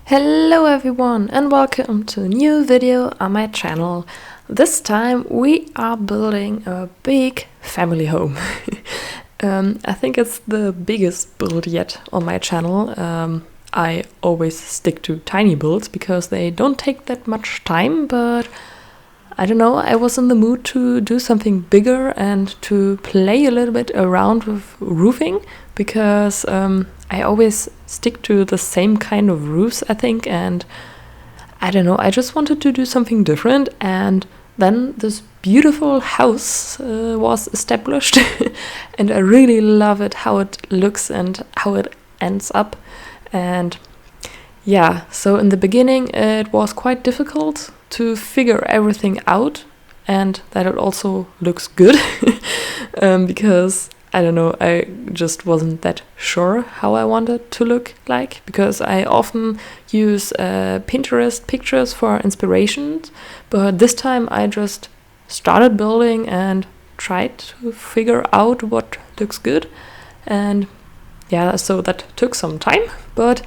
Hello everyone and welcome to a new video on my channel. This time we are building a big family home. I think it's the biggest build yet on my channel. I always stick to tiny builds because they don't take that much time, but I don't know, I was in the mood to do something bigger and to play a little bit around with roofing because I always stick to the same kind of roofs, I think, and I don't know, I just wanted to do something different, and then this beautiful house was established and I really love it, how it looks and how it ends up. And yeah, so in the beginning it was quite difficult to figure everything out and that it also looks good because I don't know, I just wasn't that sure how I wanted to look like, because I often use Pinterest pictures for inspiration, but this time I just started building and tried to figure out what looks good. And yeah, so that took some time, but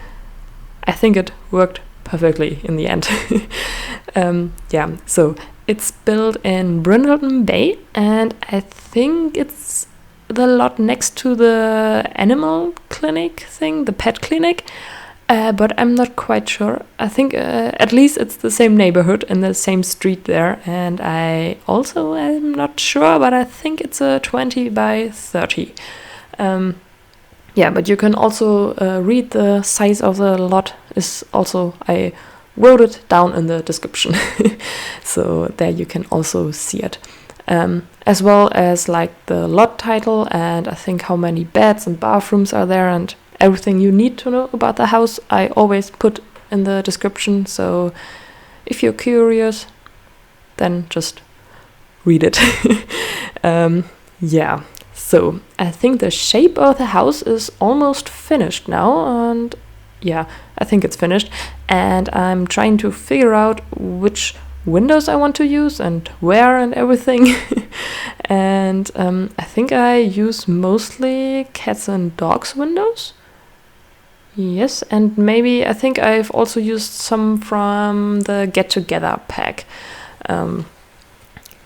I think it worked perfectly in the end. Yeah, so it's built in Brindelton Bay, and I think it's the lot next to the animal clinic thing, the pet clinic, but I'm not quite sure. I think at least it's the same neighborhood and the same street there, and I also am not sure, but I think it's a 20 by 30. Yeah, but you can also read the size of the lot is also, I wrote it down in the description, so there you can also see it. As well as like the lot title and I think how many beds and bathrooms are there and everything you need to know about the house I always put in the description, so if you're curious then just read it. Yeah, so I think the shape of the house is almost finished now, and yeah, I think it's finished, and I'm trying to figure out which windows I want to use and where and everything. And I think I use mostly cats and dogs windows. Yes, and maybe I think I've also used some from the Get Together pack.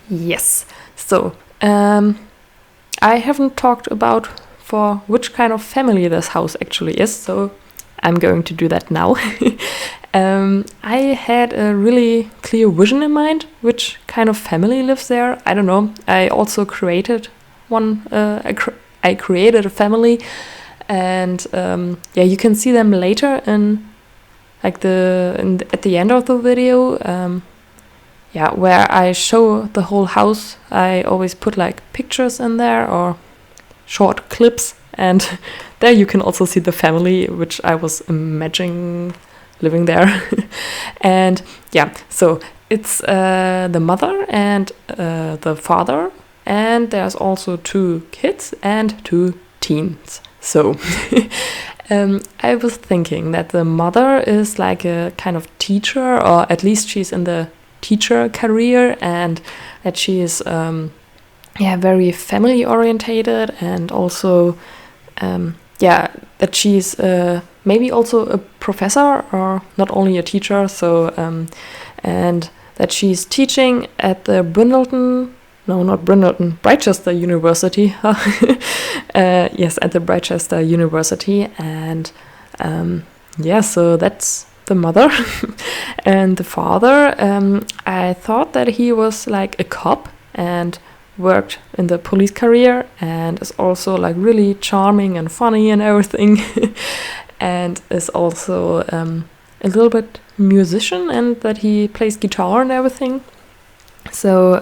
Yes, so I haven't talked about for which kind of family this house actually is, so I'm going to do that now. I had a really clear vision in mind, which kind of family lives there. I don't know. I also created one. I created a family, and yeah, you can see them later in like at the end of the video. Yeah, where I show the whole house. I always put like pictures in there or short clips, and there you can also see the family, which I was imagining living there. And yeah, so it's the mother and the father, and there's also 2 kids and 2 teens. So I was thinking that the mother is like a kind of teacher, or at least she's in the teacher career, and that she is yeah, very family orientated, and also yeah, that she's maybe also a professor or not only a teacher, so and that she's teaching at the Britechester University. Yes, at the Britechester University, and yeah, so that's the mother. And the father, I thought that he was like a cop and worked in the police career and is also like really charming and funny and everything. And is also a little bit musician, and that he plays guitar and everything. So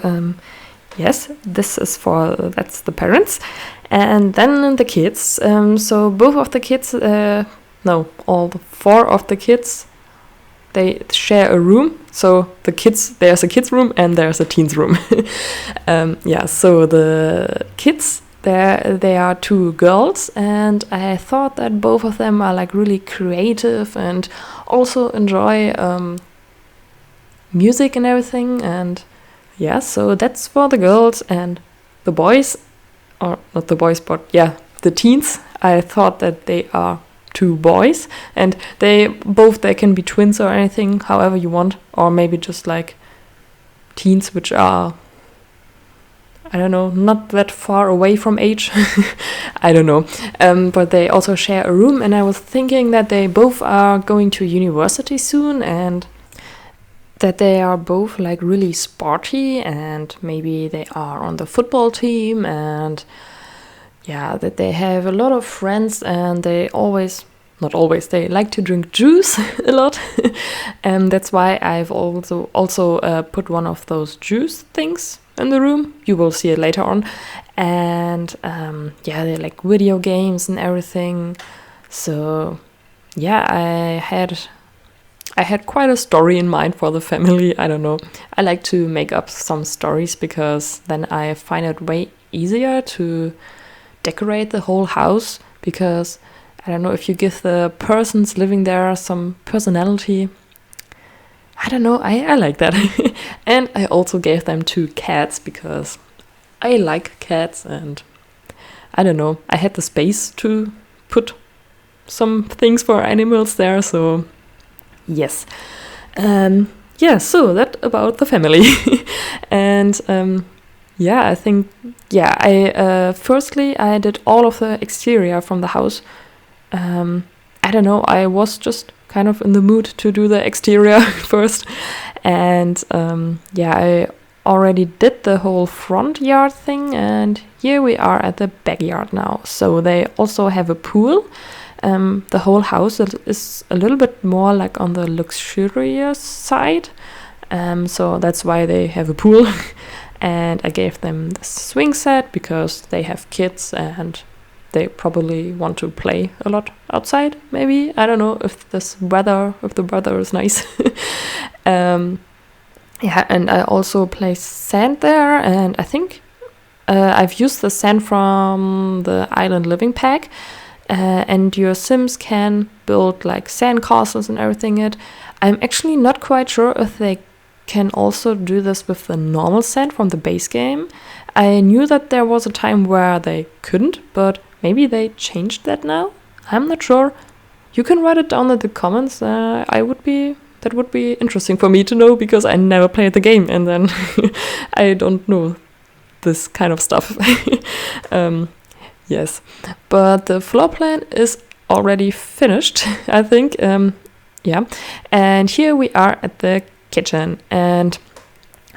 yes, that's the parents. And then the kids, so both of the kids, no, all 4 of the kids, they share a room. So the kids, there's a kids room and there's a teens room. Yeah, so the kids, they are 2 girls, and I thought that both of them are like really creative and also enjoy music and everything. And yeah, so that's for the girls. And the boys, or not the boys, but yeah, the teens, I thought that they are two boys, and they can be twins or anything, however you want, or maybe just like teens which are, I don't know, not that far away from age. I don't know. But they also share a room, and I was thinking that they both are going to university soon, and that they are both like really sporty, and maybe they are on the football team, and yeah, that they have a lot of friends, and they they like to drink juice a lot. And that's why I've also put one of those juice things in the room. You will see it later on. And they like video games and everything. So yeah, I had quite a story in mind for the family. I don't know. I like to make up some stories because then I find it way easier to decorate the whole house, because I don't know, if you give the persons living there some personality, I don't know, I like that. And I also gave them 2 cats because I like cats, and I don't know, I had the space to put some things for animals there, so yes. So that about the family. And I think, firstly I did all of the exterior from the house. I don't know, I was just kind of in the mood to do the exterior first. And I already did the whole front yard thing, and here we are at the backyard now. So they also have a pool. The whole house is a little bit more like on the luxurious side. So that's why they have a pool. And I gave them the swing set because they have kids and they probably want to play a lot outside, maybe. I don't know if the weather is nice. And I also placed sand there, and I think I've used the sand from the Island Living pack. And your Sims can build like sand castles and everything. I'm actually not quite sure if they can also do this with the normal sand from the base game. I knew that there was a time where they couldn't, but maybe they changed that now. I'm not sure. You can write it down in the comments. That would be interesting for me to know, because I never played the game, and then I don't know this kind of stuff. Yes, but the floor plan is already finished, I think. And here we are at the kitchen, and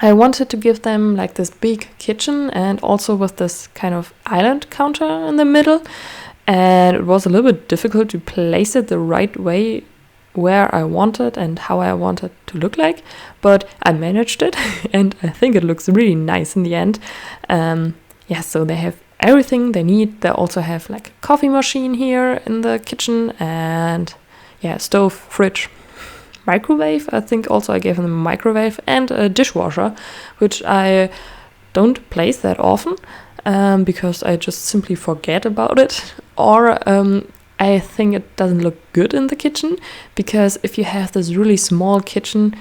I wanted to give them like this big kitchen, and also with this kind of island counter in the middle. And it was a little bit difficult to place it the right way where I wanted and how I wanted to look like, but I managed it, and I think it looks really nice in the end. So they have everything they need. They also have like a coffee machine here in the kitchen, and stove, fridge, microwave. I think also I gave them a microwave and a dishwasher, which I don't place that often because I just simply forget about it, or I think it doesn't look good in the kitchen, because if you have this really small kitchen,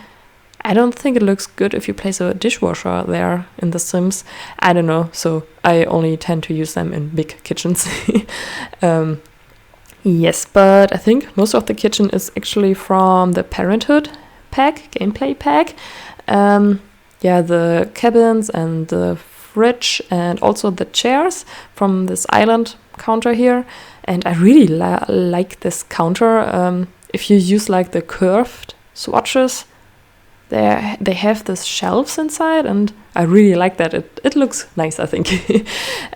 I don't think it looks good if you place a dishwasher there in The Sims. I don't know, so I only tend to use them in big kitchens. Yes, but I think most of the kitchen is actually from the Parenthood pack, gameplay pack. The cabins and the fridge and also the chairs from this island counter here. And I really like this counter. If you use like the curved swatches, they have these shelves inside, and I really like that. It looks nice, I think.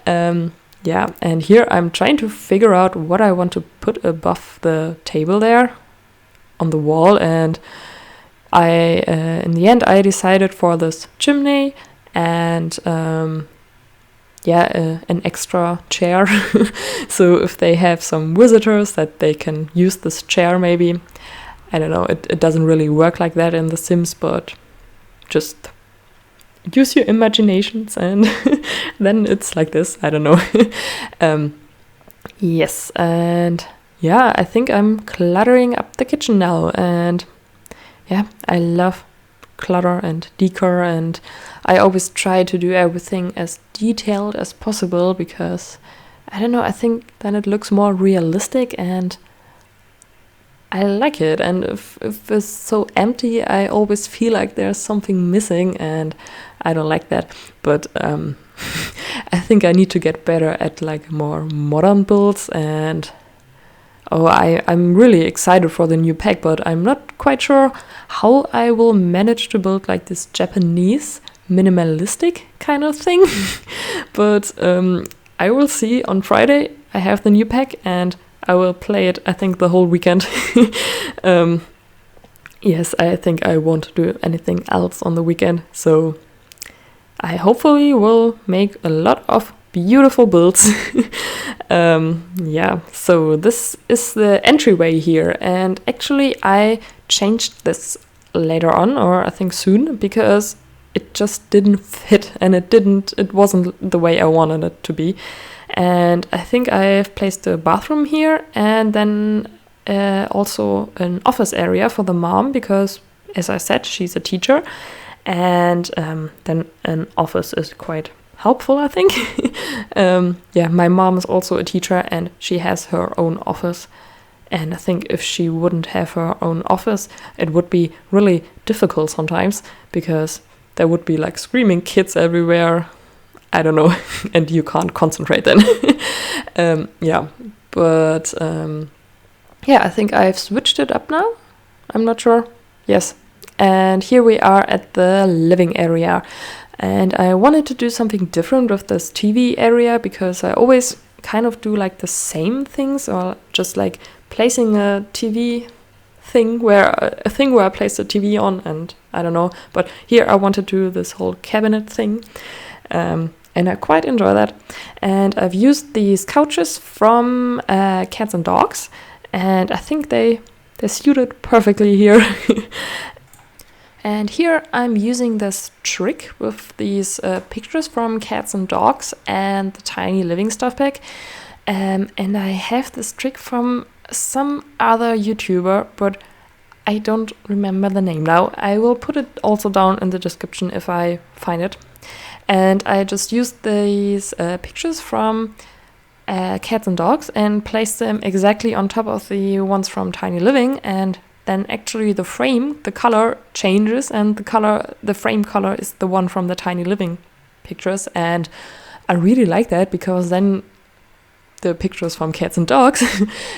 And here I'm trying to figure out what I want to put above the table there on the wall, and I in the end I decided for this chimney and an extra chair. So if they have some visitors, that they can use this chair maybe. I don't know, it doesn't really work like that in The Sims, but just use your imaginations, and then it's like this. I don't know. Yes, and I think I'm cluttering up the kitchen now, and I love clutter and decor, and I always try to do everything as detailed as possible, because I don't know, I think then it looks more realistic, and I like it, and if it's so empty, I always feel like there's something missing, and I don't like that. But I think I need to get better at like more modern builds, and I'm really excited for the new pack, but I'm not quite sure how I will manage to build like this Japanese minimalistic kind of thing. But I will see on Friday. I have the new pack, and I will play it, I think, the whole weekend. Yes, I think I won't do anything else on the weekend. So I hopefully will make a lot of beautiful builds. Yeah, so this is the entryway here. And actually I changed this later on, or I think soon, because it just didn't fit, and it wasn't the way I wanted it to be. And I think I've placed a bathroom here, and then also an office area for the mom, because, as I said, she's a teacher, and then an office is quite helpful, I think. Yeah, my mom is also a teacher, and she has her own office. And I think if she wouldn't have her own office, it would be really difficult sometimes, because there would be like screaming kids everywhere. I don't know, and you can't concentrate then. Yeah, but yeah, I think I've switched it up now. I'm not sure. Yes. And here we are at the living area. And I wanted to do something different with this TV area, because I always kind of do like the same things, or just like placing a TV thing where I place the TV on, and I don't know. But here I want to do this whole cabinet thing. And I quite enjoy that. And I've used these couches from Cats and Dogs, and I think they suited perfectly here. And here I'm using this trick with these pictures from Cats and Dogs and the Tiny Living Stuff Pack. And I have this trick from some other YouTuber, but I don't remember the name now. I will put it also down in the description if I find it. And I just used these pictures from Cats and Dogs and placed them exactly on top of the ones from Tiny Living, and then actually the frame, the color changes, and the frame color is the one from the Tiny Living pictures. And I really like that, because then the pictures from Cats and Dogs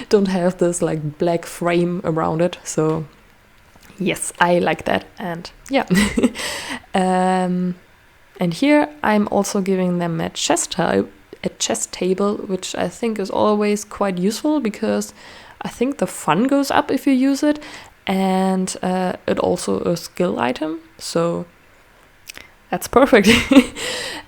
don't have this like black frame around it. So yes, I like that. And yeah. And here I'm also giving them a chest table, which I think is always quite useful, because I think the fun goes up if you use it, and it also a skill item, so that's perfect.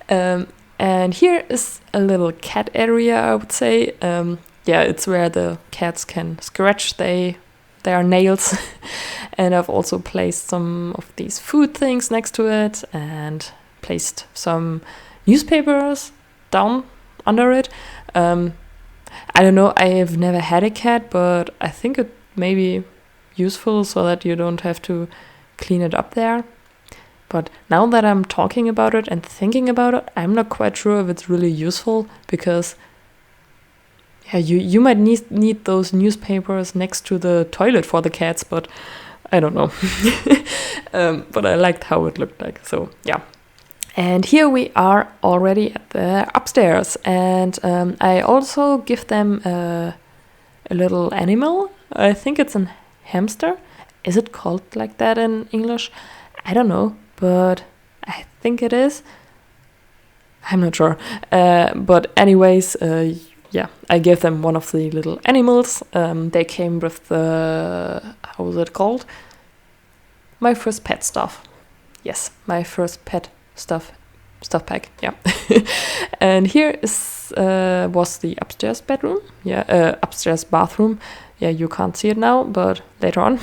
And here is a little cat area, I would say. Yeah, it's where the cats can scratch their nails. And I've also placed some of these food things next to it, and placed some newspapers down under it. I don't know, I have never had a cat, but I think it may be useful so that you don't have to clean it up there. But now that I'm talking about it and thinking about it, I'm not quite sure if it's really useful, because yeah, you might need those newspapers next to the toilet for the cats, but I don't know. But I liked how it looked like, so yeah. And here we are already at the upstairs, and I also give them a little animal. I think it's a hamster. Is it called like that in English? I don't know, but I think it is. I'm not sure. But anyways, yeah, I gave them one of the little animals. They came with the, how was it called? My first pet stuff. Yes, my first pet stuff pack, yeah. And here was the upstairs bedroom, yeah, upstairs bathroom. Yeah, you can't see it now, but later on.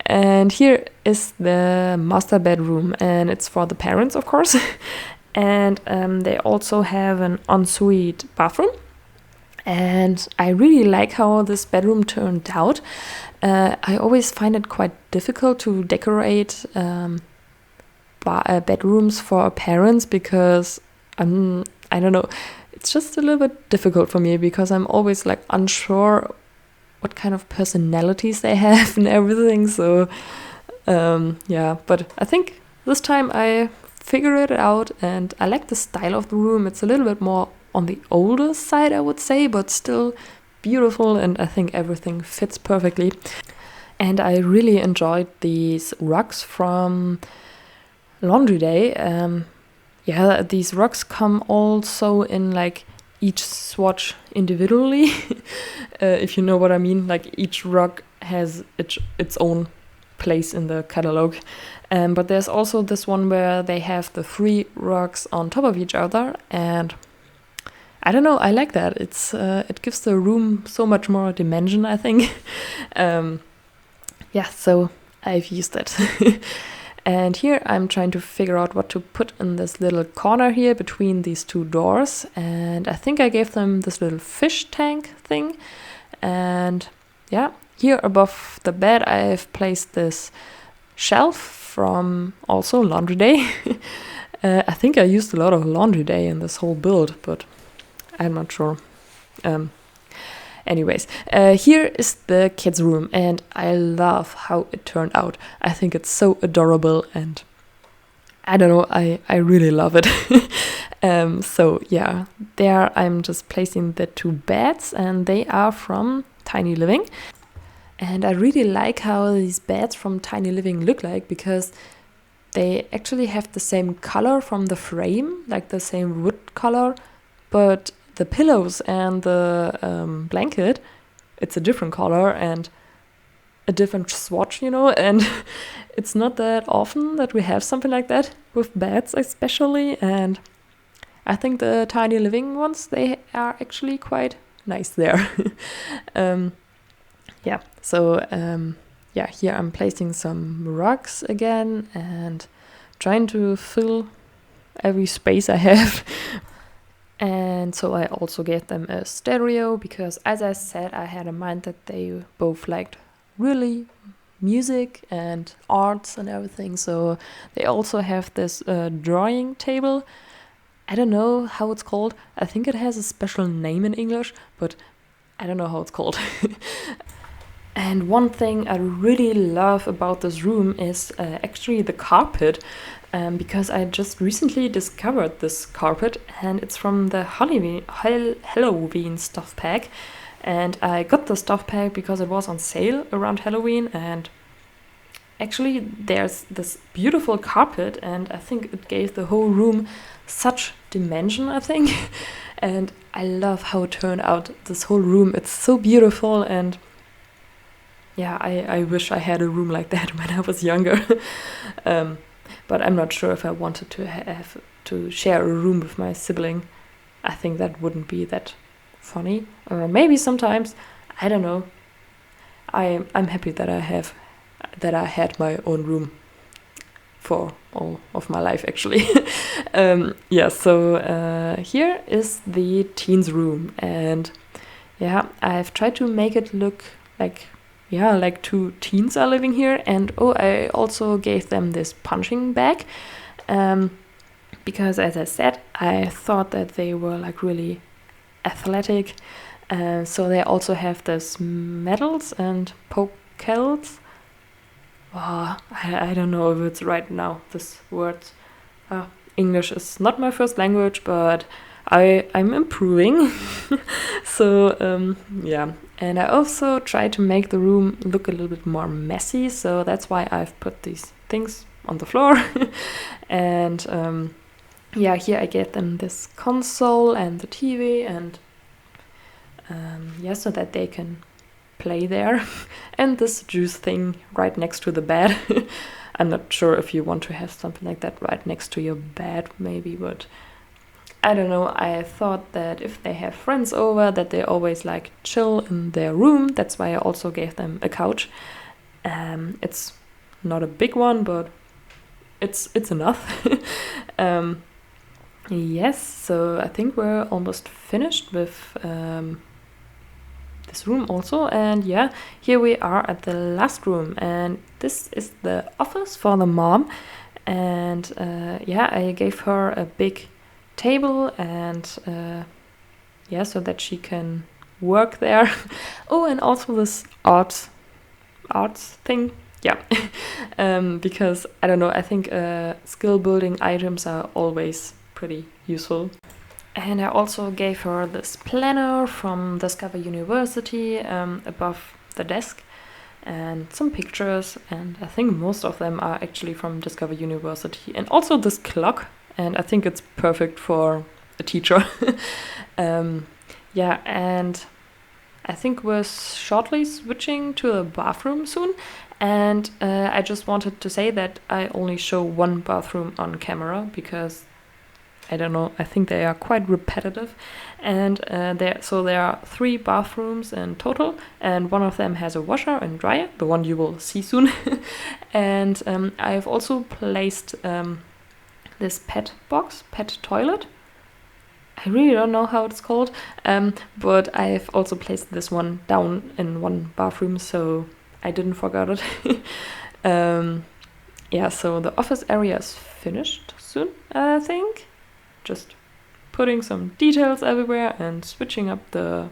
And here is the master bedroom, and it's for the parents, of course. And they also have an ensuite bathroom. And I really like how this bedroom turned out. I always find it quite difficult to decorate bedrooms for parents, because I don't know, it's just a little bit difficult for me, because I'm always like unsure what kind of personalities they have and everything. So yeah, but I think this time I figured it out, and I like the style of the room. It's a little bit more on the older side, I would say, but still beautiful, and I think everything fits perfectly. And I really enjoyed these rugs from Laundry Day. Yeah, these rugs come also in like each swatch individually, if you know what I mean. Like each rug has its own place in the catalog. But there's also this one where they have the 3 rugs on top of each other, and I don't know, I like that. It gives the room so much more dimension, I think. Yeah, so I've used it. And here I'm trying to figure out what to put in this little corner here between these 2 doors. And I think I gave them this little fish tank thing. And yeah, here above the bed I've placed this shelf from also Laundry Day. I think I used a lot of Laundry Day in this whole build, but I'm not sure. Anyways, here is the kids' room, and I love how it turned out. I think it's so adorable, and I don't know, I really love it. So yeah, there I'm just placing the 2 beds, and they are from Tiny Living. And I really like how these beds from Tiny Living look like, because they actually have the same color from the frame, like the same wood color, but the pillows and the blanket, it's a different color and a different swatch, you know, and it's not that often that we have something like that with beds especially, and I think the Tiny Living ones, they are actually quite nice there. Yeah, so yeah, here I'm placing some rugs again and trying to fill every space I have. And so I also gave them a stereo, because as I said, I had in mind that they both liked really music and arts and everything. So they also have this drawing table. I don't know how it's called. I think it has a special name in English, but I don't know how it's called. And one thing I really love about this room is actually the carpet. Because I just recently discovered this carpet, and it's from the Halloween stuff pack. And I got the stuff pack because it was on sale around Halloween, and actually there's this beautiful carpet, and I think it gave the whole room such dimension, I think. And I love how it turned out, this whole room. It's so beautiful, and yeah, I wish I had a room like that when I was younger. But I'm not sure if I wanted to have to share a room with my sibling. I think that wouldn't be that funny. Or maybe sometimes, I don't know. I'm happy that I had my own room for all of my life, actually. Yeah, so here is the teens' room, and yeah, I've tried to make it look like, yeah, like 2 teens are living here. And oh, I also gave them this punching bag, because as I said, I thought that they were like really athletic. So they also have this medals and pokals. Oh, I don't know if it's right now, this word. English is not my first language, but I'm improving. So yeah, and I also try to make the room look a little bit more messy, so that's why I've put these things on the floor. And yeah, here I gave them this console and the TV, and yeah, so that they can play there. And this juice thing right next to the bed. I'm not sure if you want to have something like that right next to your bed, maybe, but I don't know, I thought that if they have friends over, that they always like chill in their room. That's why I also gave them a couch. It's not a big one, but it's enough. Yes, so I think we're almost finished with this room also. And yeah, here we are at the last room, and this is the office for the mom. And yeah, I gave her a big table, and yeah, so that she can work there. Oh, and also this arts thing. Yeah, because I don't know, I think skill building items are always pretty useful. And I also gave her this planner from Discover University above the desk, and some pictures, and I think most of them are actually from Discover University, and also this clock, and I think it's perfect for a teacher. Yeah, and I think we're shortly switching to a bathroom soon, and I just wanted to say that I only show one bathroom on camera because I don't know, I think they are quite repetitive, and there are 3 bathrooms in total, and one of them has a washer and dryer, the one you will see soon. And I've also placed this pet toilet. I really don't know how it's called, but I've also placed this one down in one bathroom, so I didn't forget it. Yeah, so the office area is finished soon, I think. Just putting some details everywhere and switching up the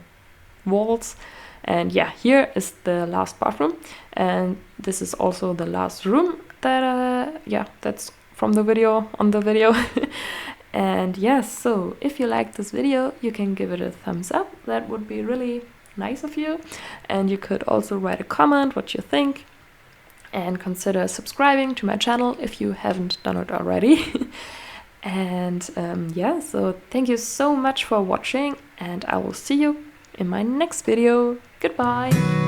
walls. And yeah, here is the last bathroom, and this is also the last room that that's from the video on the video. And yes, so if you liked this video, you can give it a thumbs up. That would be really nice of you. And you could also write a comment what you think, and consider subscribing to my channel if you haven't done it already. And yeah, so thank you so much for watching, and I will see you in my next video. Goodbye!